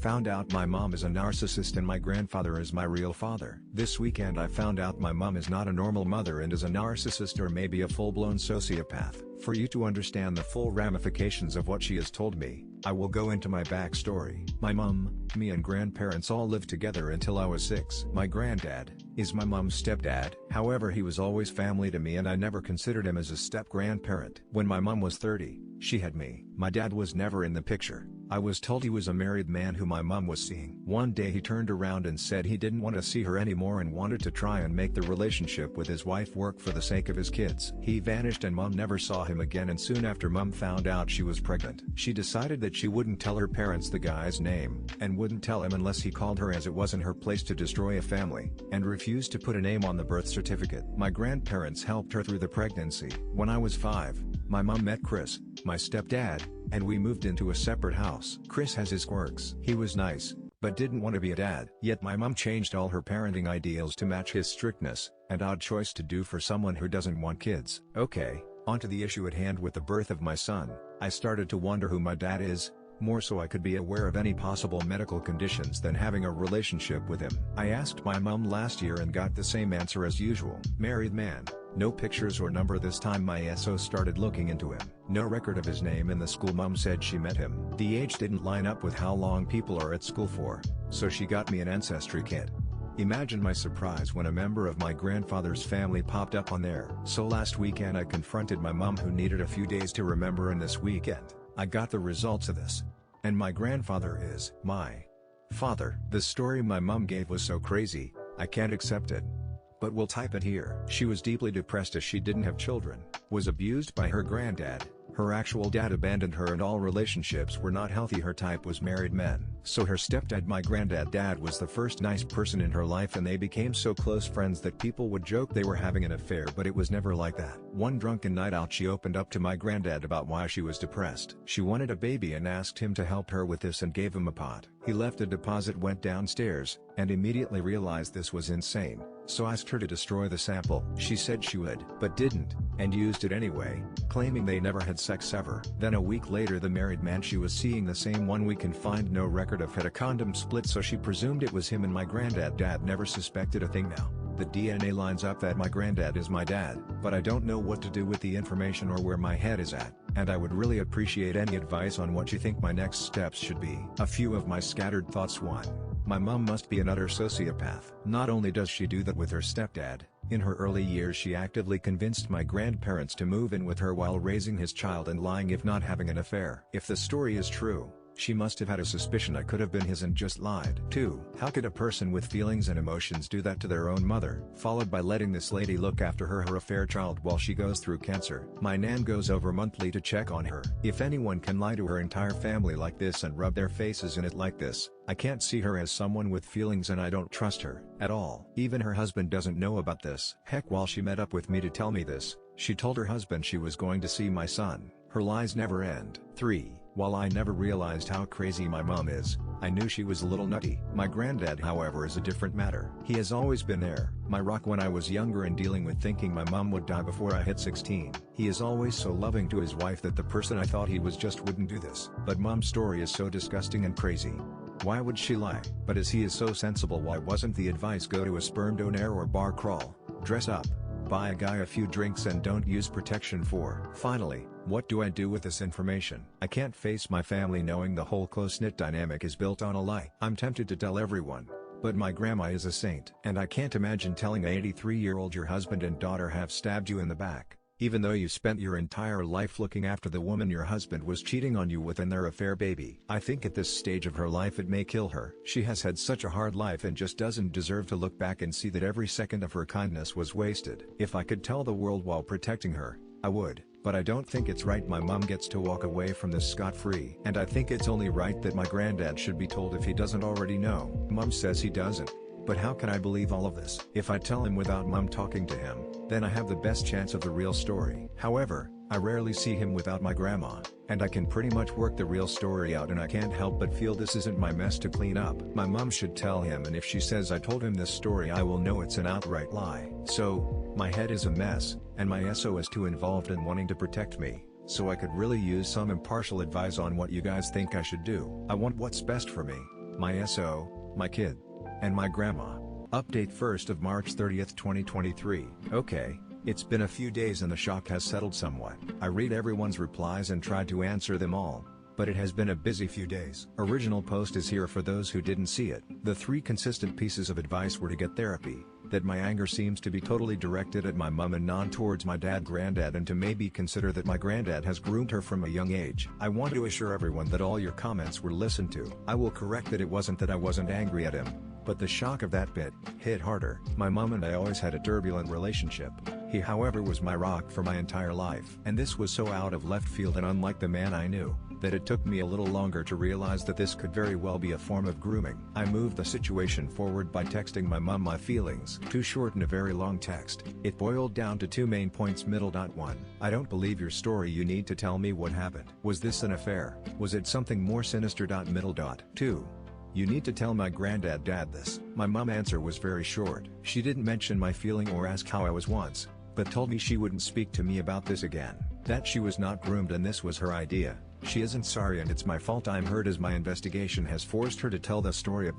found out my mom is a narcissist and my grandfather is my real father. This weekend I found out my mom is not a normal mother and is a narcissist or maybe a full-blown sociopath. For you to understand the full ramifications of what she has told me, I will go into my backstory. My mom, me and grandparents all lived together until I was 6. My granddad is my mom's stepdad. However, he was always family to me and I never considered him as a step-grandparent. When my mom was 30, she had me. My dad was never in the picture. I was told he was a married man who my mom was seeing. One day he turned around and said he didn't want to see her anymore and wanted to try and make the relationship with his wife work for the sake of his kids. He vanished and mom never saw him again, and soon after mom found out she was pregnant. She decided that she wouldn't tell her parents the guy's name, and wouldn't tell him unless he called her, as it wasn't her place to destroy a family, and refused to put a name on the birth certificate. My grandparents helped her through the pregnancy. When I was 5, my mom met Chris, my stepdad, and we moved into a separate house. Chris has his quirks. He was nice, but didn't want to be a dad. Yet my mom changed all her parenting ideals to match his strictness, an odd choice to do for someone who doesn't want kids. Okay, onto the issue at hand with the birth of my son. I started to wonder who my dad is, more so I could be aware of any possible medical conditions than having a relationship with him. I asked my mom last year and got the same answer as usual. Married man. No pictures or number. This time my SO started looking into him. No record of his name in the school. Mom said she met him. The age didn't line up with how long people are at school for, so she got me an ancestry kit. Imagine my surprise when a member of my grandfather's family popped up on there. So last weekend I confronted my mom, who needed a few days to remember, and this weekend, I got the results of this. And my grandfather is my father. The story my mom gave was so crazy, I can't accept it. But we'll type it here. She was deeply depressed as she didn't have children, was abused by her granddad, her actual dad abandoned her, and all relationships were not healthy. Her type was married men. So her stepdad, my granddad, was the first nice person in her life, and they became so close friends that people would joke they were having an affair, but it was never like that. One drunken night out she opened up to my granddad about why she was depressed. She wanted a baby and asked him to help her with this and gave him a pot. He left a deposit, went downstairs, and immediately realized this was insane. So asked her to destroy the sample. She said she would, but didn't, and used it anyway, claiming they never had sex ever. Then a week later the married man she was seeing, the same one we can find no record of, had a condom split, so she presumed it was him, and my granddad never suspected a thing. Now, the DNA lines up that my granddad is my dad, but I don't know what to do with the information or where my head is at, and I would really appreciate any advice on what you think my next steps should be. A few of my scattered thoughts. 1. My mom must be an utter sociopath. Not only does she do that with her stepdad, in her early years she actively convinced my grandparents to move in with her while raising his child and lying if not having an affair. If the story is true, she must have had a suspicion I could have been his and just lied. 2. How could a person with feelings and emotions do that to their own mother? Followed by letting this lady look after her affair child while she goes through cancer. My nan goes over monthly to check on her. If anyone can lie to her entire family like this and rub their faces in it like this, I can't see her as someone with feelings, and I don't trust her at all. Even her husband doesn't know about this. Heck, while she met up with me to tell me this, she told her husband she was going to see my son. Her lies never end. 3. While I never realized how crazy my mom is, I knew she was a little nutty. My granddad, however, is a different matter. He has always been there, my rock when I was younger and dealing with thinking my mom would die before I hit 16. He is always so loving to his wife that the person I thought he was just wouldn't do this. But mom's story is so disgusting and crazy. Why would she lie? But as he is so sensible, why wasn't the advice go to a sperm donor or bar crawl, dress up, buy a guy a few drinks and don't use protection for? Finally, what do I do with this information? I can't face my family knowing the whole close-knit dynamic is built on a lie. I'm tempted to tell everyone, but my grandma is a saint. And I can't imagine telling a 83-year-old your husband and daughter have stabbed you in the back, even though you spent your entire life looking after the woman your husband was cheating on you with and their affair baby. I think at this stage of her life it may kill her. She has had such a hard life and just doesn't deserve to look back and see that every second of her kindness was wasted. If I could tell the world while protecting her, I would. But I don't think it's right my mom gets to walk away from this scot-free. And I think it's only right that my granddad should be told if he doesn't already know. Mom says he doesn't. But how can I believe all of this? If I tell him without mom talking to him, then I have the best chance of the real story. However, I rarely see him without my grandma, and I can pretty much work the real story out, and I can't help but feel this isn't my mess to clean up. My mom should tell him, and if she says I told him this story, I will know it's an outright lie. So, my head is a mess, and my SO is too involved in wanting to protect me, so I could really use some impartial advice on what you guys think I should do. I want what's best for me. my SO, my kid, and my grandma. Update 1st of March 30th 2023. Okay, it's been a few days and the shock has settled somewhat. I read everyone's replies and tried to answer them all, but it has been a busy few days. Original post is here for those who didn't see it. The 3 consistent pieces of advice were to get therapy, that my anger seems to be totally directed at my mom and none towards my granddad, and to maybe consider that my granddad has groomed her from a young age. I want to assure everyone that all your comments were listened to. I will correct that it wasn't that I wasn't angry at him, but the shock of that bit hit harder. My mom and I always had a turbulent relationship. He, however, was my rock for my entire life. And this was so out of left field and unlike the man I knew, that it took me a little longer to realize that this could very well be a form of grooming. I moved the situation forward by texting my mom my feelings. Too short and a very long text. It boiled down to 2 main points. 1. I don't believe your story. You need to tell me what happened. Was this an affair? Was it something more sinister? 2. You need to tell my granddad this. My mom answer was very short. She didn't mention my feeling or ask how I was once, but told me she wouldn't speak to me about this again. That she was not groomed and this was her idea. She isn't sorry and it's my fault. I'm hurt as my investigation has forced her to tell the story.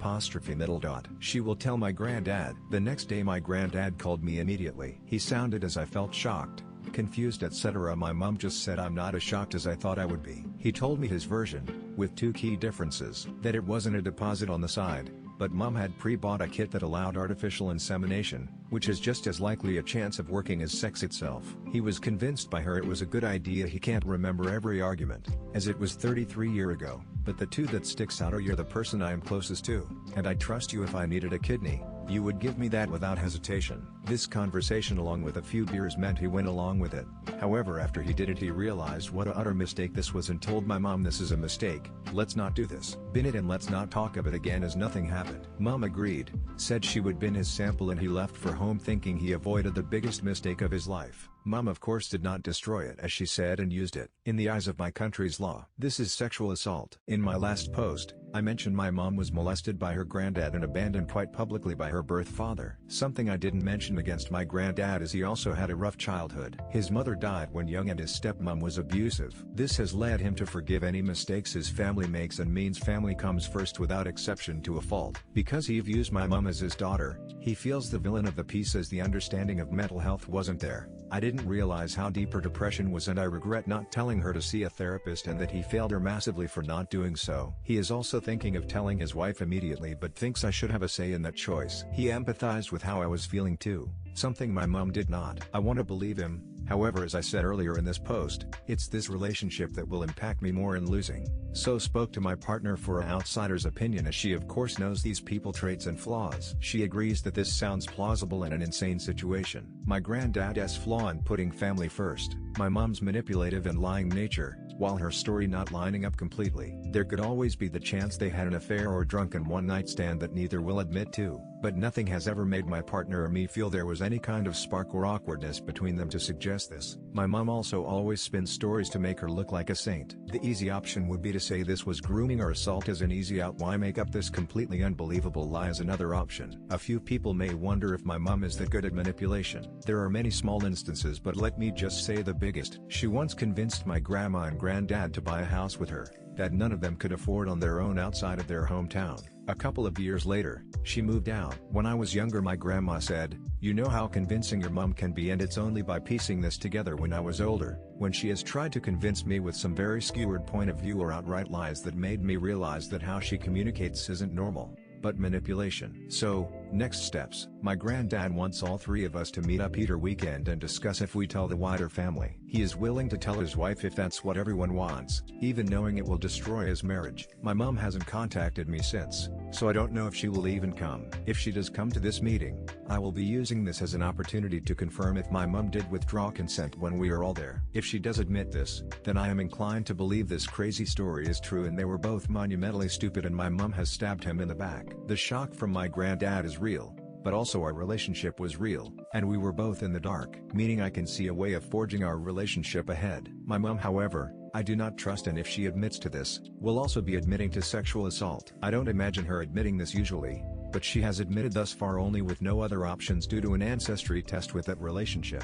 She will tell my granddad. The next day my granddad called me immediately. He sounded as I felt shocked, confused, etc. My mom just said I'm not as shocked as I thought I would be. He told me his version, with 2 key differences: that it wasn't a deposit on the side, but mom had pre-bought a kit that allowed artificial insemination, which is just as likely a chance of working as sex itself. He was convinced by her it was a good idea. He can't remember every argument, as it was 33 years ago, but the 2 that sticks out are: you're the person I am closest to, and I trust you. If I needed a kidney, you would give me that without hesitation. This conversation along with a few beers meant he went along with it. However, after he did it he realized what a utter mistake this was and told my mom this is a mistake, let's not do this. Bin it and let's not talk of it again as nothing happened. Mom agreed, said she would bin his sample, and he left for home thinking he avoided the biggest mistake of his life. Mom of course did not destroy it as she said and used it. In the eyes of my country's law, this is sexual assault. In my last post, I mentioned my mom was molested by her granddad and abandoned quite publicly by her birth father. Something I didn't mention against my granddad is he also had a rough childhood. His mother died when young and his stepmom was abusive. This has led him to forgive any mistakes his family makes and means family comes first without exception to a fault. Because he views my mom as his daughter, he feels the villain of the piece as the understanding of mental health wasn't there. I didn't realize how deep her depression was and I regret not telling her to see a therapist and that he failed her massively for not doing so. He is also thinking of telling his wife immediately but thinks I should have a say in that choice. He empathized with how I was feeling too, something my mom did not. I want to believe him. However, as I said earlier in this post, it's this relationship that will impact me more in losing. So spoke to my partner for an outsider's opinion as she of course knows these people traits and flaws. She agrees that this sounds plausible in an insane situation. My granddad's flaw in putting family first, my mom's manipulative and lying nature, while her story not lining up completely. There could always be the chance they had an affair or drunken one-night stand that neither will admit to, but nothing has ever made my partner or me feel there was any kind of spark or awkwardness between them to suggest this. My mom also always spins stories to make her look like a saint. The easy option would be to say this was grooming or assault as an easy out. Why make up this completely unbelievable lie as another option? A few people may wonder if my mom is that good at manipulation. There are many small instances, but let me just say the biggest. She once convinced my grandma and granddad to buy a house with her, that none of them could afford on their own outside of their hometown. A couple of years later, she moved out. When I was younger my grandma said, "You know how convincing your mom can be and it's only by piecing this together." When I was older, when she has tried to convince me with some very skewed point of view or outright lies that made me realize that how she communicates isn't normal, but manipulation. So, next steps. My granddad wants all 3 of us to meet up either weekend and discuss if we tell the wider family. He is willing to tell his wife if that's what everyone wants, even knowing it will destroy his marriage. My mom hasn't contacted me since, so I don't know if she will even come. If she does come to this meeting, I will be using this as an opportunity to confirm if my mom did withdraw consent when we are all there. If she does admit this, then I am inclined to believe this crazy story is true and they were both monumentally stupid and my mom has stabbed him in the back. The shock from my granddad is real, but also our relationship was real, and we were both in the dark, meaning I can see a way of forging our relationship ahead. My mom, however, I do not trust, and if she admits to this, will also be admitting to sexual assault. I don't imagine her admitting this usually, but she has admitted thus far only with no other options due to an ancestry test with that relationship.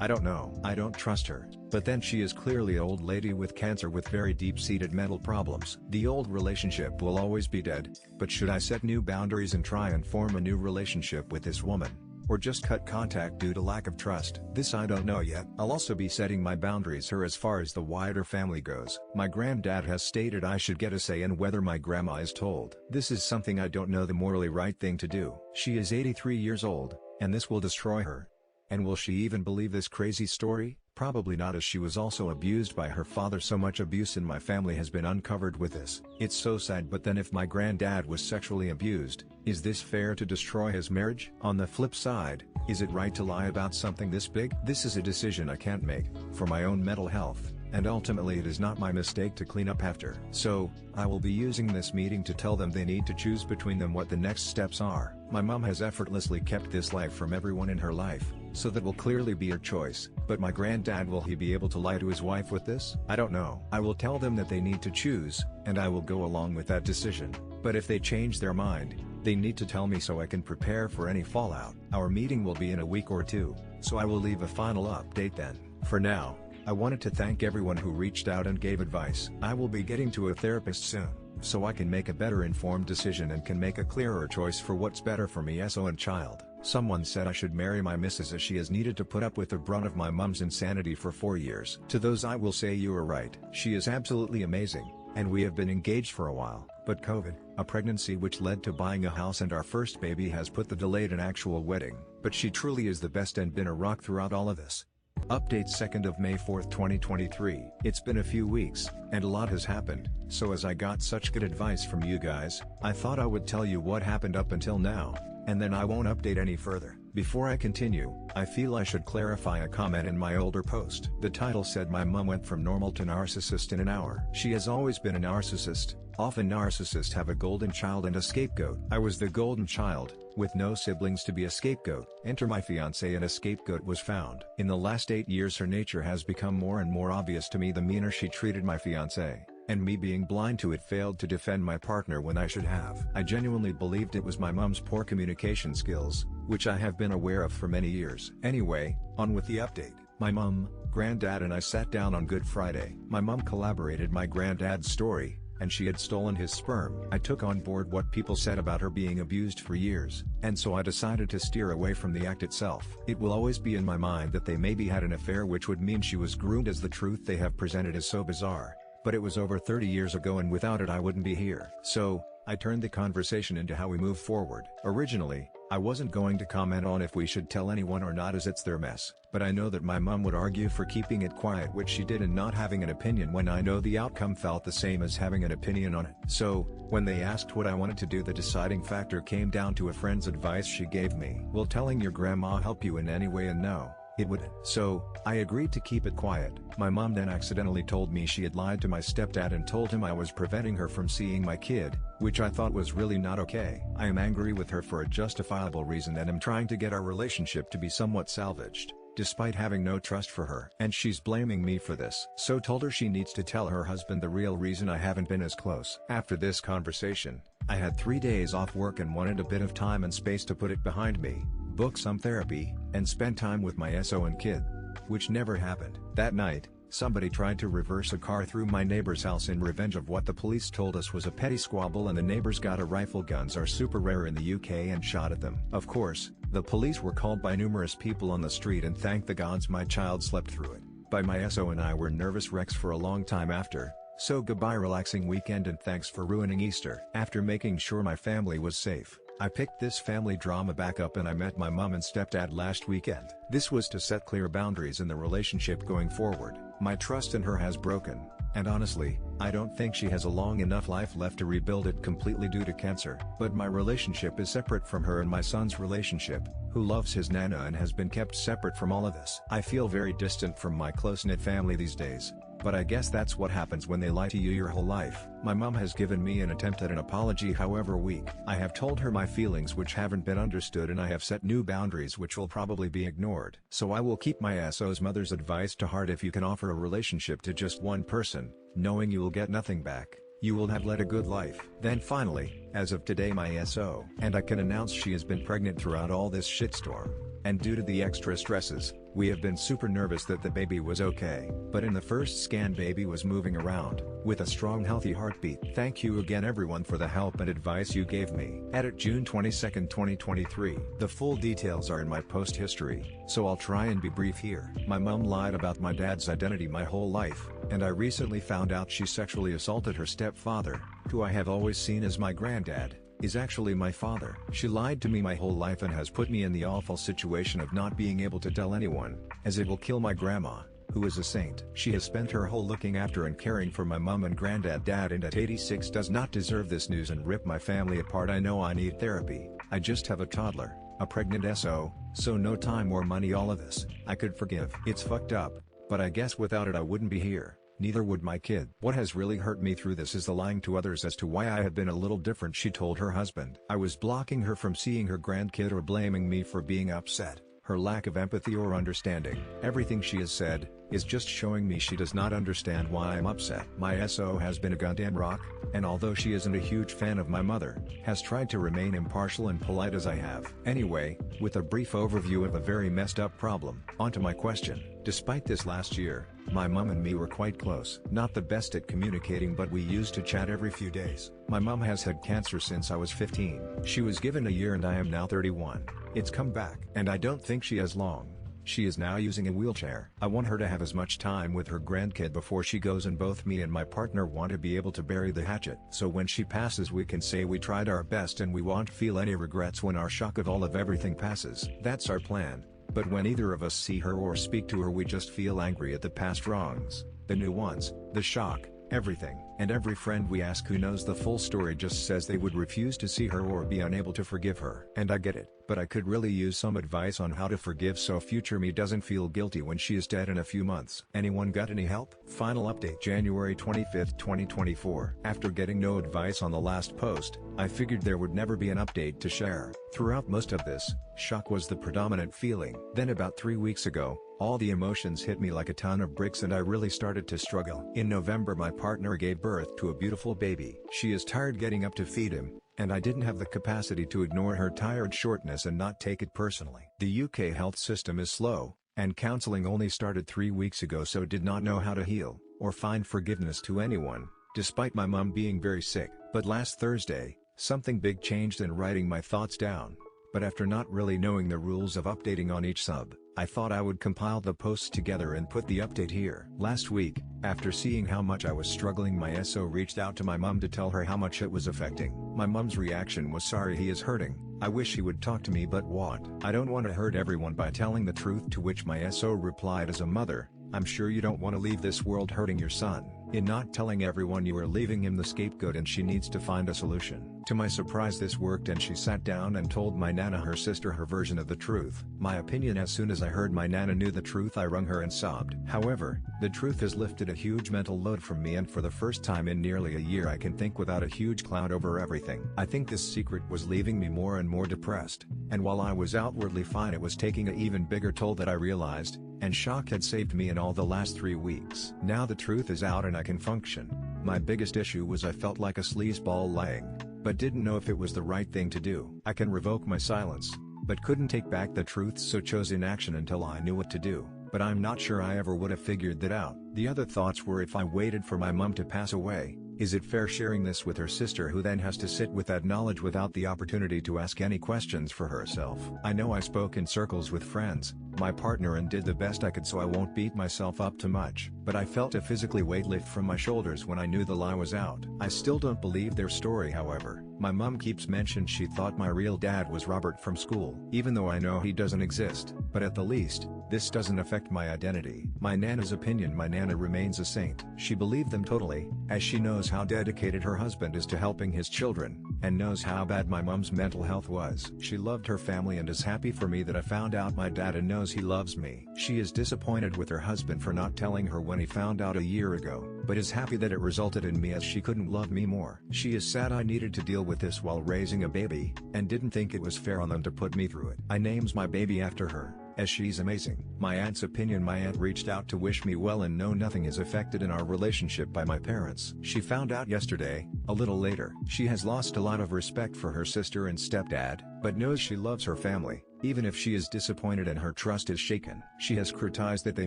I don't know. I don't trust her. But then she is clearly an old lady with cancer with very deep-seated mental problems. The old relationship will always be dead, but should I set new boundaries and try and form a new relationship with this woman? Or just cut contact due to lack of trust? This I don't know yet. I'll also be setting my boundaries here as far as the wider family goes. My granddad has stated I should get a say in whether my grandma is told. This is something I don't know the morally right thing to do. She is 83 years old, and this will destroy her. And will she even believe this crazy story? Probably not, as she was also abused by her father. So much abuse in my family has been uncovered with this. It's so sad. But then if my granddad was sexually abused, is this fair to destroy his marriage? On the flip side, is it right to lie about something this big? This is a decision I can't make, for my own mental health, and ultimately it is not my mistake to clean up after. So, I will be using this meeting to tell them they need to choose between them what the next steps are. My mom has effortlessly kept this life from everyone in her life, so that will clearly be her choice. But my granddad, will he be able to lie to his wife with this? I don't know. I will tell them that they need to choose, and I will go along with that decision. But if they change their mind, they need to tell me so I can prepare for any fallout. Our meeting will be in a week or two, so I will leave a final update then. For now, I wanted to thank everyone who reached out and gave advice. I will be getting to a therapist soon, so I can make a better informed decision and can make a clearer choice for what's better for me and child. Someone said I should marry my missus, as she has needed to put up with the brunt of my mum's insanity for 4 years. To those I will say you are right. She is absolutely amazing, and we have been engaged for a while. But COVID, a pregnancy which led to buying a house and our first baby, has put the delayed an actual wedding. But she truly is the best and been a rock throughout all of this. Update 2nd of May 4th 2023. It's been a few weeks, and a lot has happened, so as I got such good advice from you guys, I thought I would tell you what happened up until now, and then I won't update any further. Before I continue, I feel I should clarify a comment in my older post. The title said my mum went from normal to narcissist in an hour. She has always been a narcissist. Often narcissists have a golden child and a scapegoat. I was the golden child, with no siblings to be a scapegoat. Enter my fiancée, and a scapegoat was found. In the last 8 years her nature has become more and more obvious to me. The meaner she treated my fiancée, and me being blind to it, failed to defend my partner when I should have. I genuinely believed it was my mum's poor communication skills, which I have been aware of for many years. Anyway, on with the update. My mum, granddad and I sat down on Good Friday. My mum collaborated my granddad's story, and she had stolen his sperm. I took on board what people said about her being abused for years, and so I decided to steer away from the act itself. It will always be in my mind that they maybe had an affair, which would mean she was groomed, as the truth they have presented is so bizarre. But it was over 30 years ago, and without it I wouldn't be here. So, I turned the conversation into how we move forward. Originally, I wasn't going to comment on if we should tell anyone or not, as it's their mess. But I know that my mum would argue for keeping it quiet, which she did, and not having an opinion when I know the outcome felt the same as having an opinion on it. So, when they asked what I wanted to do, the deciding factor came down to a friend's advice she gave me. Will telling your grandma help you in any way? And no, it wouldn't. So, I agreed to keep it quiet. My mom then accidentally told me she had lied to my stepdad and told him I was preventing her from seeing my kid, which I thought was really not okay. I am angry with her for a justifiable reason, and am trying to get our relationship to be somewhat salvaged, despite having no trust for her. And she's blaming me for this. So told her she needs to tell her husband the real reason I haven't been as close. After this conversation, I had 3 days off work and wanted a bit of time and space to put it behind me, book some therapy, and spend time with my and kid. Which never happened. That night, somebody tried to reverse a car through my neighbor's house in revenge of what the police told us was a petty squabble, and the neighbors got a rifle. Guns are super rare in the UK, and shot at them. Of course, the police were called by numerous people on the street, and thank the gods my child slept through it. But my and I were nervous wrecks for a long time after. So goodbye relaxing weekend, and thanks for ruining Easter. After making sure my family was safe, I picked this family drama back up, and I met my mum and stepdad last weekend. This was to set clear boundaries in the relationship going forward. My trust in her has broken, and honestly, I don't think she has a long enough life left to rebuild it completely due to cancer. But my relationship is separate from her and my son's relationship, who loves his nana and has been kept separate from all of this. I feel very distant from my close-knit family these days. But I guess that's what happens when they lie to you your whole life. My mum has given me an attempt at an apology, however weak. I have told her my feelings which haven't been understood, and I have set new boundaries which will probably be ignored. So I will keep my SO's mother's advice to heart. If you can offer a relationship to just one person, knowing you will get nothing back, you will have led a good life. Then finally, as of today my SO and I can announce she has been pregnant throughout all this shitstorm. and due to the extra stresses, we have been super nervous that the baby was okay. But in the first scan, baby was moving around, with a strong healthy heartbeat. Thank you again everyone for the help and advice you gave me. Edit June 22, 2023. The full details are in my post history, so I'll try and be brief here. My mom lied about my dad's identity my whole life, and I recently found out she sexually assaulted her stepfather, who I have always seen as my granddad, is actually my father. She lied to me my whole life and has put me in the awful situation of not being able to tell anyone, as it will kill my grandma, who is a saint. She has spent her whole looking after and caring for my mom and granddad. Dad at 86 does not deserve this news and rip my family apart. I know I need therapy. I just have a toddler, a pregnant so no time or money. All of this, I could forgive. It's fucked up, but I guess without it I wouldn't be here. Neither would my kid. What has really hurt me through this is the lying to others as to why I have been a little different. She told her husband I was blocking her from seeing her grandkid or blaming me for being upset. Her lack of empathy or understanding. Everything she has said is just showing me she does not understand why I'm upset. My SO has been a goddamn rock, and although she isn't a huge fan of my mother, has tried to remain impartial and polite as I have. Anyway, with a brief overview of a very messed up problem, onto my question. Despite this, last year, my mom and me were quite close. Not the best at communicating, but we used to chat every few days. My mom has had cancer since I was 15. She was given a year and I am now 31. It's come back. And I don't think she has long. She is now using a wheelchair. I want her to have as much time with her grandkid before she goes, and both me and my partner want to be able to bury the hatchet. So when she passes we can say we tried our best and we won't feel any regrets when our shock of all of everything passes. That's our plan. But when either of us see her or speak to her we just feel angry at the past wrongs, the new ones, the shock, everything. And every friend we ask who knows the full story just says they would refuse to see her or be unable to forgive her. And I get it, but I could really use some advice on how to forgive so future me doesn't feel guilty when she is dead in a few months. Anyone got any help? Final update January 25, 2024. After getting no advice on the last post, I figured there would never be an update to share. Throughout most of this, shock was the predominant feeling. Then about 3 weeks ago, all the emotions hit me like a ton of bricks and I really started to struggle. In November my partner gave birth to a beautiful baby. She is tired getting up to feed him, and I didn't have the capacity to ignore her tired shortness and not take it personally. The UK health system is slow, and counselling only started 3 weeks ago, so did not know how to heal, or find forgiveness to anyone, despite my mum being very sick. But last Thursday, something big changed in writing my thoughts down. But after not really knowing the rules of updating on each sub, I thought I would compile the posts together and put the update here. Last week, after seeing how much I was struggling, my SO reached out to my mum to tell her how much it was affecting. My mum's reaction was, "Sorry he is hurting. I wish he would talk to me, but won't. I don't want to hurt everyone by telling the truth," to which my SO replied, "As a mother, I'm sure you don't want to leave this world hurting your son. In not telling everyone, you are leaving him the scapegoat and she needs to find a solution." To my surprise this worked and she sat down and told my nana, her sister, her version of the truth. My opinion: as soon as I heard my nana knew the truth I wrung her and sobbed. However, the truth has lifted a huge mental load from me, and for the first time in nearly a year I can think without a huge cloud over everything. I think this secret was leaving me more and more depressed, and while I was outwardly fine it was taking an even bigger toll that I realized, and shock had saved me in all the last 3 weeks. Now the truth is out and I can function. My biggest issue was I felt like a sleazeball lying, but didn't know if it was the right thing to do. I can revoke my silence, but couldn't take back the truth, so chose inaction until I knew what to do. But I'm not sure I ever would have figured that out. The other thoughts were, if I waited for my mum to pass away, is it fair sharing this with her sister, who then has to sit with that knowledge without the opportunity to ask any questions for herself? I know I spoke in circles with friends, my partner, and did the best I could, so I won't beat myself up too much. But I felt a physically weight lift from my shoulders when I knew the lie was out. I still don't believe their story, however. My mum keeps mentioning she thought my real dad was Robert from school, even though I know he doesn't exist. But at the least, this doesn't affect my identity. My nana's opinion: my nana remains a saint. She believed them totally, as she knows how dedicated her husband is to helping his children, and knows how bad my mum's mental health was. She loved her family and is happy for me that I found out my dad, and knows he loves me. She is disappointed with her husband for not telling her when he found out a year ago, but is happy that it resulted in me, as she couldn't love me more. She is sad I needed to deal with this while raising a baby, and didn't think it was fair on them to put me through it. I names my baby after her, as she's amazing. My aunt's opinion: my aunt reached out to wish me well and know nothing is affected in our relationship by my parents. She found out yesterday, a little later. She has lost a lot of respect for her sister and stepdad, but knows she loves her family, Even if she is disappointed and her trust is shaken. She has criticized that they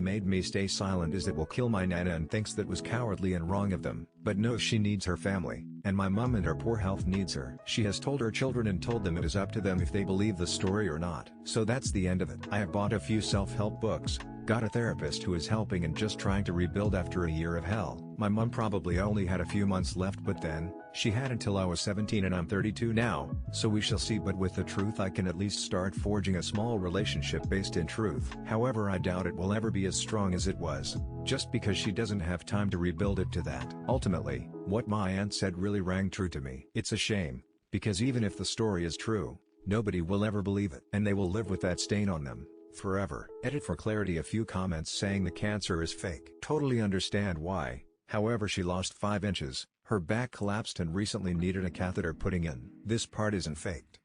made me stay silent as it will kill my nana and thinks that was cowardly and wrong of them, but knows she needs her family, and my mum and her poor health needs her. She has told her children and told them it is up to them if they believe the story or not. So that's the end of it. I have bought a few self-help books, got a therapist who is helping and just trying to rebuild after a year of hell. My mum probably only had a few months left, but then, she had until I was 17 and I'm 32 now, so we shall see. But with the truth I can at least start forging a small relationship based in truth. However, I doubt it will ever be as strong as it was, just because she doesn't have time to rebuild it to that. Ultimately, what my aunt said really rang true to me. It's a shame, because even if the story is true, nobody will ever believe it, and they will live with that stain on them forever. Edit for clarity. A few comments saying the cancer is fake. Totally understand why. However, she lost 5 inches, her back collapsed and recently needed a catheter putting in. This part isn't faked.